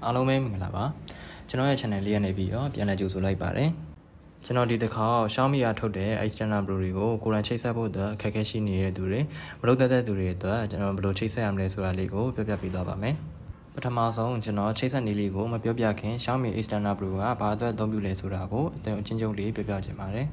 အားလုံးပဲမင်္ဂလာပါကျွန်တော်ရဲ့ channel လေးရနေပြီးတော့ပြန်လည်ကြိုဆိုလိုက်ပါတယ်ကျွန်တော်ဒီတစ်ခါ Xiao Mi ကထုတ်တဲ့ external Pro တွေကိုကိုယ်တိုင်ချိတ်ဆက်ဖို့အတွက်အခက်အခဲရှိနေတဲ့သူတွေမလုပ်တတ်တဲ့သူတွေအတွက်ကျွန်တော်ဘယ်လိုချိတ်ဆက်ရမလဲဆိုတာလေးကိုပြောပြပေးသွားပါမယ်ပထမဆုံးကျွန်တော်ချိတ်ဆက်နည်းလေးကိုမပြောပြခင် Xiao Mi external Pro ကဘာအတွက်အသုံးပြုလဲဆိုတာကိုအချင်းချင်းလေးပြောပြချင်ပါတယ်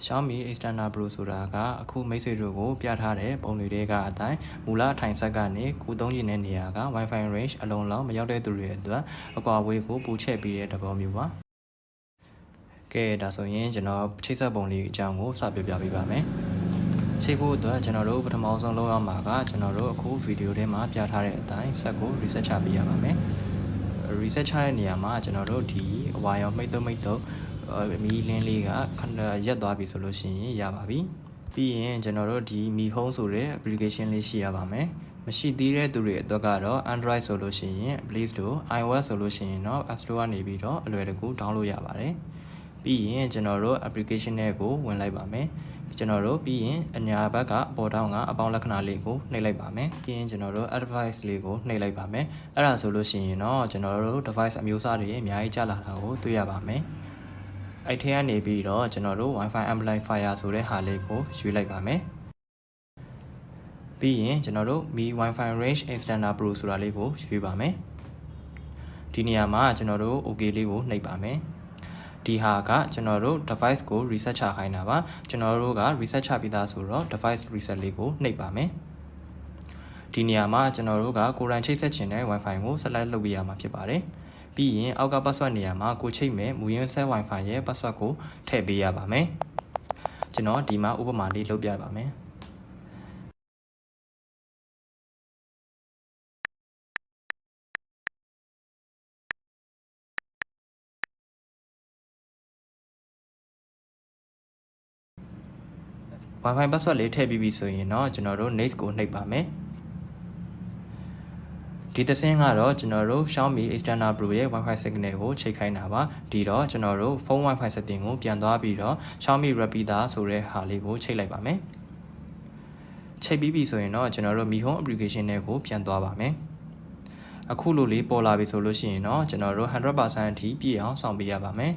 Xiao Mi external Pro ဆိုတာကအခုမိတ်ဆွေတို့ကိုပြထားတဲ့ပုံတွေတွေကအတိုင်းမူလအထိုင်ဆက်ကနေကူသုံးရင်းတဲ့နေရာက Wi-Fi range အလုံးလောက်မရောက်တဲ့သူတွေအတွက်အကွာအဝေးကိုပူချက်ပေးတဲ့သဘောမျိုးပါကဲဒါဆိုရင်ကျွန်တော်ချိတ်ဆက်ပုံလေးအကြောင်းကိုစပြောပြပေးပါမယ်ချိတ်ဖို့အတွက်ကျွန်တော်တို့ပထမဆုံးလုပ်ရမှာကကျွန်တော်တို့အခုဗီဒီယိုထဲမှာပြထားတဲ့အတိုင်းဆက်ကို reset ချပေးရပါမယ် reset ချတဲ့နေရာမှာကျွန်တော်တို့ဒီအဝါရောင်မိတ်တုံမီလင်းလေးကရက်သွားပြီဆိုလို့ရှိရင်ရပါပြီပြီးရင်ကျွန်တော်တို့ဒီမီ home ဆိုတဲ့ application လေးရှိရပါမယ်မရှိသေးတဲ့သူတွေအတွက်ကတော့ Android ဆိုလို့ရှိရင် Play Store iOS ဆိုလို့ရှိရင်တော့ App Store ကနေပြီးတော့အလွယ်တကူ download ရပါတယ်ပြီးရင်ကျွန်တော်တို့ application တွေကိုဝင်လိုက်ပါမယ်ကျွန်တော်တို့ပြီးရင်အညာဘက်ကအပေါ်ထောင်းကအပေါင်းလက္ခဏာလေးကိုနှိပ်လိုက်ပါမယ်ပြီးရင်ကျွန်တော်တို့ advice လေးကိုနှိပ်လိုက်ပါမယ်အဲ့ဒါဆိုလို့ရှိရင်တော့ကျွန်တော်တို့ device အမျိုးအစားတွေအများကြီးကျလာတာကိုတွေ့ရပါမယ်အဲ့ထဲကနေပြီးတော့ကျွန်တော်တို့ Wi-Fi amplifier ဆိုတဲ့ဟာလေးကိုရွေးလိုက်ပါမယ်ပြီးရင်ကျွန်တော်တို့ Mi Wi-Fi range extender Pro ဆိုတာလေးကိုရွေးပါမယ်ဒီနေရာမှာကျွန်တော်တို့ OK လေးကိုနှိပ်ပါမယ်ဒီဟာကကျွန်တော်တို့ device ကို reset ချခိုင်းတာပါကျွန်တော်တို့က reset ချပြီးသားဆိုတော့ device reset လေးကိုနှိပ်ပါမယ်ဒီနေရာမှာကျွန်တော်တို့ကကိုယ်တိုင်ချိတ်ဆက်ချင်တဲ့ Wi-Fi ကို select လုပ်ပေးရမှာဖြစ်ပါတယ်ပြီးရင်အောက်က password နေရာမှာကိုချိတ်မဲ့မူရင်းဆက် Wi-Fi ရဲ့ password ကိုထည့်ပေးရပါမယ်ကျွန်တော်ဒီမှာဥပမာလေးလုပ်ပြပါမယ်Wi-Fi password လေးထည့်ပြီးပြီဆိုရင်တော့ကျွန်တော်တို့ next ကိုနှိပ်ပါမယ်ဒီသင်းကတော့ကျွန်တော်တို့ Xiaomi external Pro ရဲ့ Wi-Fi signal ကိုချိန်ခိုင်းတာပါဒီတော့ကျွန်တော်တို့ဖုန်း Wi-Fi setting ကိုပြန်သွားပြီးတော့ Xiaomi Repeater ဆိုတဲ့ဟာလေးကိုချိန်လိုက်ပါမယ်ချိန်ပြီးပြီဆိုရင်တော့ကျွန်တော်တို့ Mi Home application တွေကိုပြန်သွားပါမယ်အခုလိုလေးပေါ်လာပြီဆိုလို့ရှိရင်တော့ကျွန်တော်တို့ 100% အထိပြည့်အောင်စောင့်ပေးရပါမယ်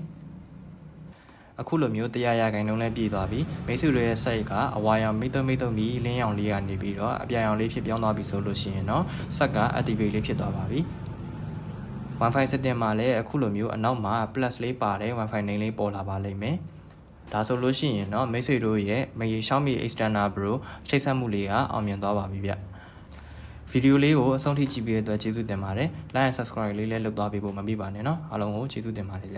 အခုလိုမျိုးတရားရဂိုင်းလုံးနဲ့ပြည့်သွားပြီမိတ်ဆွေတို့ရဲ့ site ကအဝါရောင်မိတ်မီလင်းရောင်လေးကနေပြီးတော့အပြာရောင်လေးဖြစ်ပြောင်းသွားပြီဆိုလို့ရှိရင်တော့စက်က activate လေးဖြစ်သွားပါပြီ Wi-Fi setting မှာလည်းအခုလိုမျိုးအနောက်မှာ plus လေးပါတဲ့ Wi-Fi name လေးပေါ်လာပါလိမ့်မယ်ဒါဆိုလို့ရှိရင်တော့မိတ်ဆွေတို့ရဲ့ Xiaomi external Pro ချိတ်ဆက်မှုလေးကအောင်မြင်သွားပါပြီဗျဗီဒီယိုလေးကိုအဆုံးထိကြည့်ပြီးတဲ့အတွက်ကျေးဇူးတင်ပါတယ် like and subscribe လေးလည်းလုပ်သွားပေးဖို့မမေ့ပါနဲ့เนาะအားလုံးကိုကျေးဇူးတင်ပါတယ်ဗျ